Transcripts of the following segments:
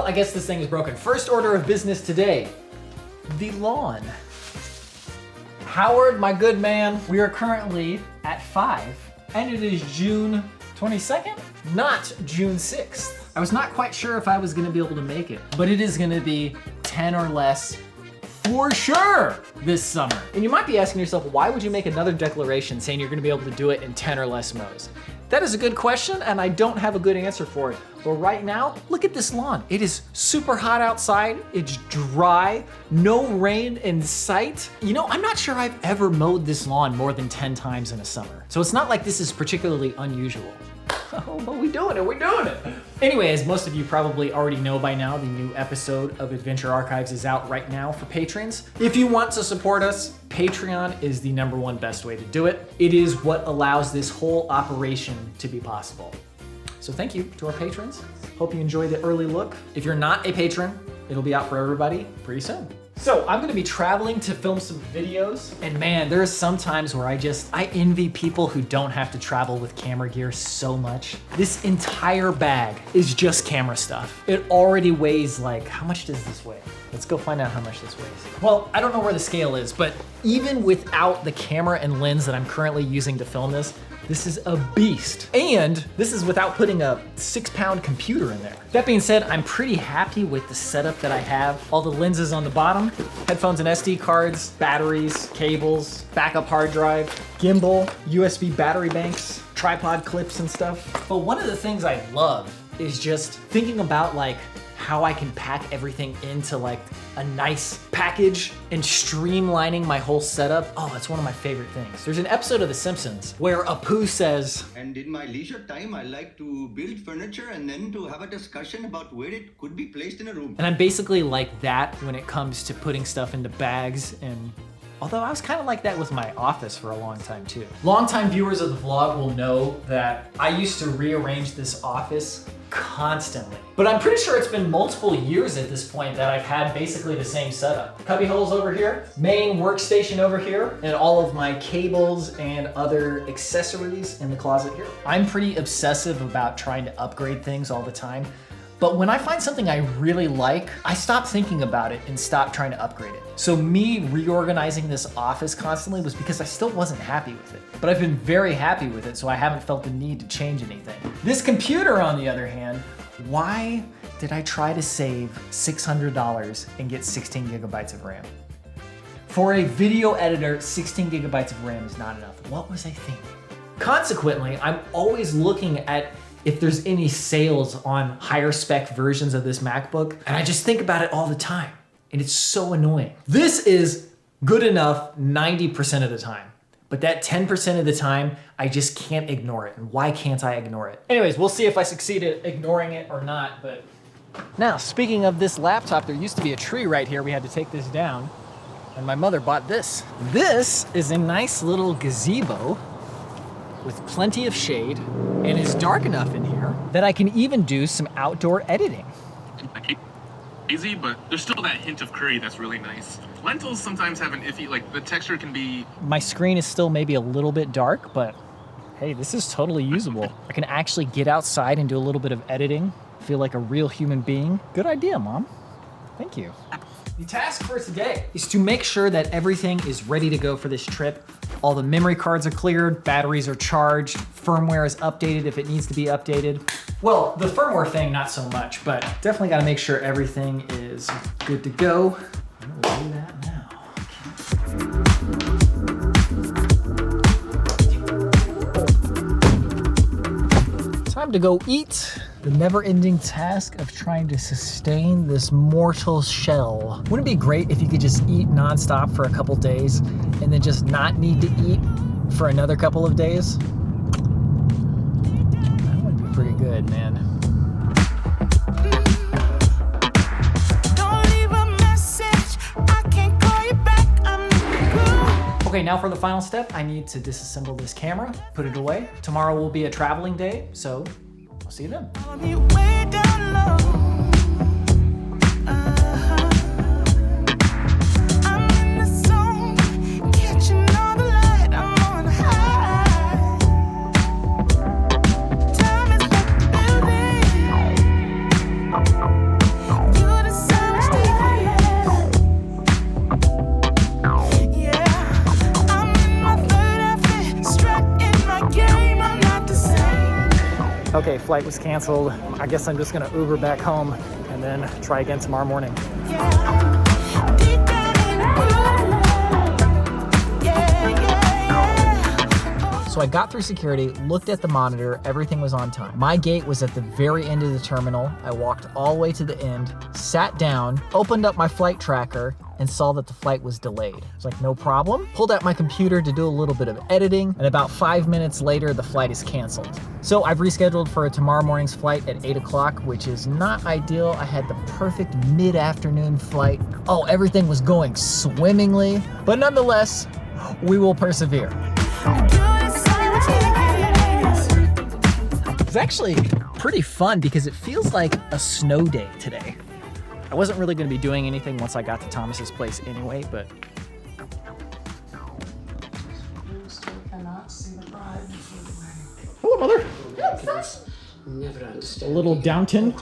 Well, I guess this thing is broken. First order of business today, the lawn. Howard, my good man, we are currently at 5, and it is June 22nd, not June 6th. I was not quite sure if I was gonna be able to make it, but it is gonna be 10 or less for sure this summer. And you might be asking yourself, why would you make another declaration saying you're gonna be able to do it in 10 or less mows? That is a good question, and I don't have a good answer for it. But right now, look at this lawn. It is super hot outside, it's dry, no rain in sight. You know, I'm not sure I've ever mowed this lawn more than 10 times in a summer. So it's not like this is particularly unusual. Oh, but we're doing it. Anyway, as most of you probably already know by now, the new episode of Adventure Archives is out right now for patrons. If you want to support us, Patreon is the #1 best way to do it. It is what allows this whole operation to be possible. So thank you to our patrons. Hope you enjoy the early look. If you're not a patron, it'll be out for everybody pretty soon. So I'm gonna be traveling to film some videos, and man, there are some times where I envy people who don't have to travel with camera gear so much. This entire bag is just camera stuff. It already weighs like, how much does this weigh? Let's go find out how much this weighs. Well, I don't know where the scale is, but even without the camera and lens that I'm currently using to film this is a beast. And this is without putting a 6-pound computer in there. That being said, I'm pretty happy with the setup that I have. All the lenses on the bottom, headphones and SD cards, batteries, cables, backup hard drive, gimbal, USB battery banks, tripod clips and stuff. But one of the things I love is just thinking about like how I can pack everything into like a nice package and streamlining my whole setup. Oh, it's one of my favorite things. There's an episode of The Simpsons where Apu says, "And in my leisure time, I like to build furniture and then to have a discussion about where it could be placed in a room." And I'm basically like that when it comes to putting stuff into bags. And although I was kind of like that with my office for a long time too. Longtime viewers of the vlog will know that I used to rearrange this office constantly. But I'm pretty sure it's been multiple years at this point that I've had basically the same setup. Cubby holes over here, main workstation over here, and all of my cables and other accessories in the closet here. I'm pretty obsessive about trying to upgrade things all the time. But when I find something I really like, I stop thinking about it and stop trying to upgrade it. So me reorganizing this office constantly was because I still wasn't happy with it. But I've been very happy with it, so I haven't felt the need to change anything. This computer, on the other hand, why did I try to save $600 and get 16 gigabytes of RAM? For a video editor, 16 gigabytes of RAM is not enough. What was I thinking? Consequently, I'm always looking at if there's any sales on higher spec versions of this MacBook, and I just think about it all the time, and it's so annoying. This is good enough 90% of the time, but that 10% of the time, I just can't ignore it, and why can't I ignore it? Anyways, we'll see if I succeed at ignoring it or not, but... Now, speaking of this laptop, there used to be a tree right here. We had to take this down, and my mother bought this. This is a nice little gazebo with plenty of shade, and is dark enough in here that I can even do some outdoor editing. Easy, but there's still that hint of curry that's really nice. Lentils sometimes have an iffy, like the texture can be... My screen is still maybe a little bit dark, but hey, this is totally usable. I can actually get outside and do a little bit of editing, feel like a real human being. Good idea, Mom. Thank you. The task for today is to make sure that everything is ready to go for this trip. All the memory cards are cleared, batteries are charged, firmware is updated if it needs to be updated. Well, the firmware thing, not so much, but definitely gotta make sure everything is good to go. I'm gonna do that now. Time to go eat. The never-ending task of trying to sustain this mortal shell. Wouldn't it be great if you could just eat nonstop for a couple days and then just not need to eat for another couple of days? That would be pretty good, man. Okay, now for the final step, I need to disassemble this camera, put it away. Tomorrow will be a traveling day, so I'll see you then. flight was canceled. I guess I'm just gonna Uber back home and then try again tomorrow morning. So I got through security, looked at the monitor, everything was on time. My gate was at the very end of the terminal. I walked all the way to the end, sat down, opened up my flight tracker, and saw that the flight was delayed. I was like, no problem. Pulled out my computer to do a little bit of editing, and about 5 minutes later, the flight is canceled. So I've rescheduled for a tomorrow morning's flight at 8 o'clock, which is not ideal. I had the perfect mid-afternoon flight. Oh, everything was going swimmingly, but nonetheless, we will persevere. It's actually pretty fun because it feels like a snow day today. I wasn't really going to be doing anything once I got to Thomas's place anyway, but... Hello, Mother. Never understand. A little Downton.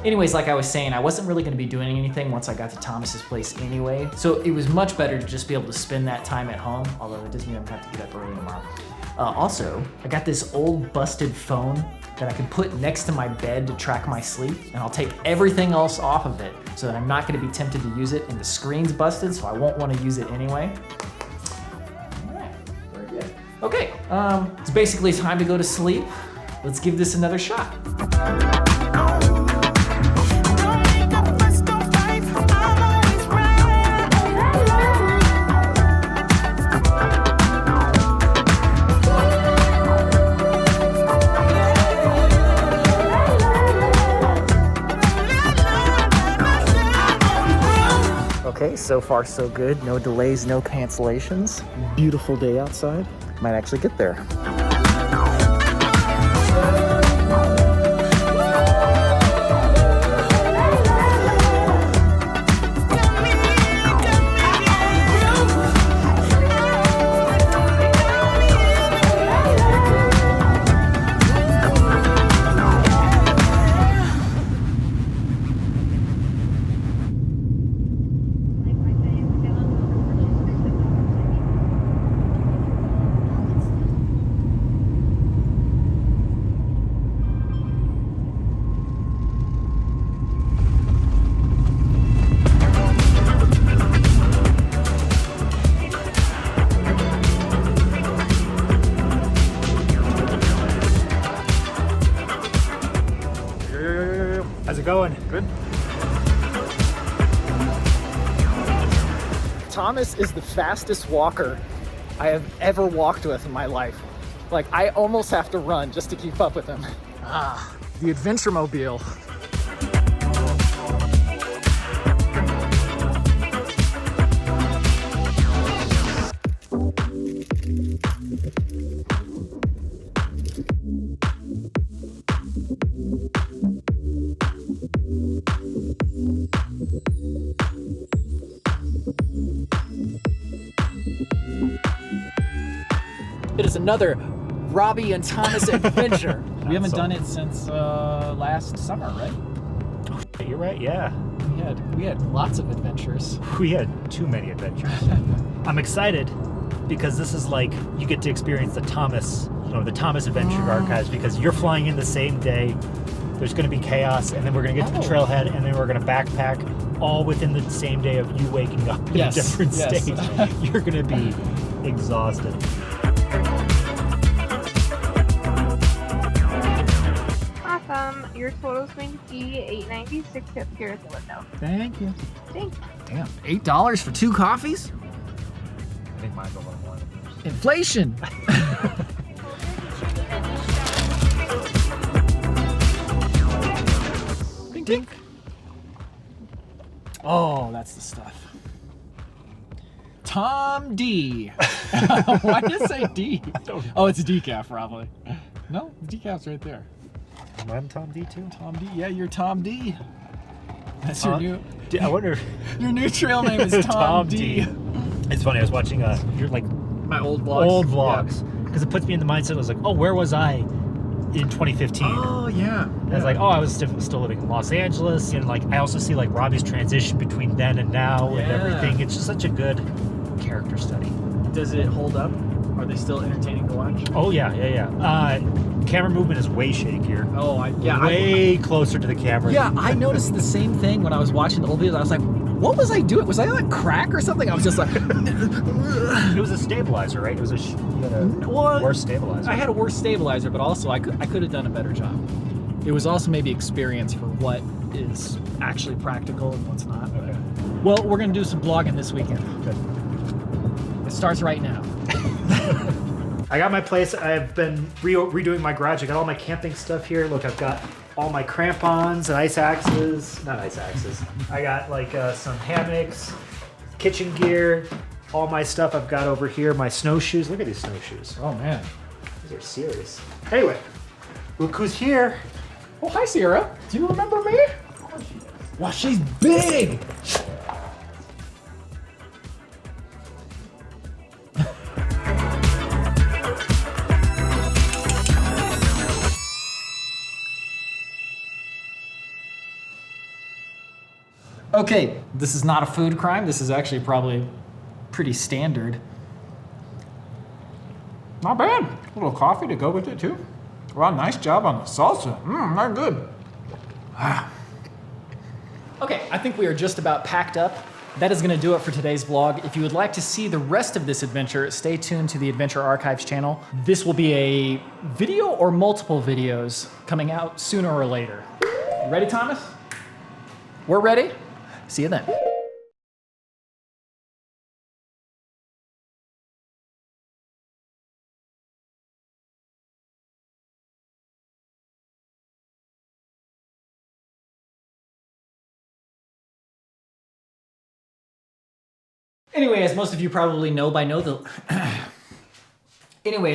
Anyways, like I was saying, I wasn't really going to be doing anything once I got to Thomas's place anyway, so it was much better to just be able to spend that time at home, although it does mean I'm going to have to get up early tomorrow. Also, I got this old busted phone that I can put next to my bed to track my sleep, and I'll take everything else off of it so that I'm not going to be tempted to use it, and the screen's busted, so I won't want to use it anyway. All right, very good. Okay, it's basically time to go to sleep. Let's give this another shot. Okay, so far so good. No delays, no cancellations. Beautiful day outside. Might actually get there. How's it going? Good. Thomas is the fastest walker I have ever walked with in my life. Like, I almost have to run just to keep up with him. Ah, the Adventure Mobile. It is another Robbie and Thomas adventure. We haven't done it since last summer, right? You're right, yeah. We had lots of adventures. We had too many adventures. I'm excited because this is like, you get to experience the Thomas Adventure Archives, because you're flying in the same day. There's going to be chaos, and then we're going to get to the trailhead, and then we're going to backpack all within the same day of you waking up in a different state. You're going to be exhausted. Awesome. Your total is going to be $8.96 tips here at the window. Thank you. Thanks. Damn, $8 for 2 coffees? I think mine's a little more than yours. Inflation. Ding ding. Oh, that's the stuff. Tom D. Why did it say D? I don't know. Oh, it's a decaf, probably. No, the decaf's right there. I'm Tom D too. Tom D. Yeah, you're Tom D. That's your new. I wonder. Your new trail name is Tom D. It's funny. I was watching your like My old vlogs. Because it puts me in the mindset. I was like, oh, where was I in 2015? Oh yeah. I was like, oh, I was still living in Los Angeles, and like I also see like Robbie's transition between then and now and everything. It's just such a good character study. Does it hold up? Are they still entertaining to watch? Oh yeah. Camera movement is way shakier. Oh, Way closer to the camera. Yeah, I noticed the same thing when I was watching the old videos. I was like, what was I doing? Was I on crack or something? I was just like... It was a stabilizer, right? It was you had a worse stabilizer. I had a worse stabilizer, but also I could have done a better job. It was also maybe experience for what is actually practical and what's not. Okay. Well, we're going to do some vlogging this weekend. Good. It starts right now. I got my place. I've been redoing my garage. I got all my camping stuff here. Look, I've got all my crampons and ice axes. Not ice axes. I got like some hammocks, kitchen gear, all my stuff I've got over here. My snowshoes. Look at these snowshoes. Oh, man. These are serious. Anyway, look who's here. Oh, hi, Sierra. Do you remember me? Of course she does. Wow, she's big. Okay, this is not a food crime. This is actually probably pretty standard. Not bad. A little coffee to go with it too. Wow, nice job on the salsa. Not good. Okay, I think we are just about packed up. That is going to do it for today's vlog. If you would like to see the rest of this adventure, stay tuned to the Adventure Archives channel. This will be a video or multiple videos coming out sooner or later. You ready, Thomas? We're ready. See you then. Anyway, as most of you probably know by now, Anyway,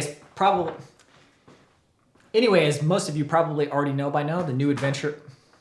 as most of you probably already know by now, the new adventure...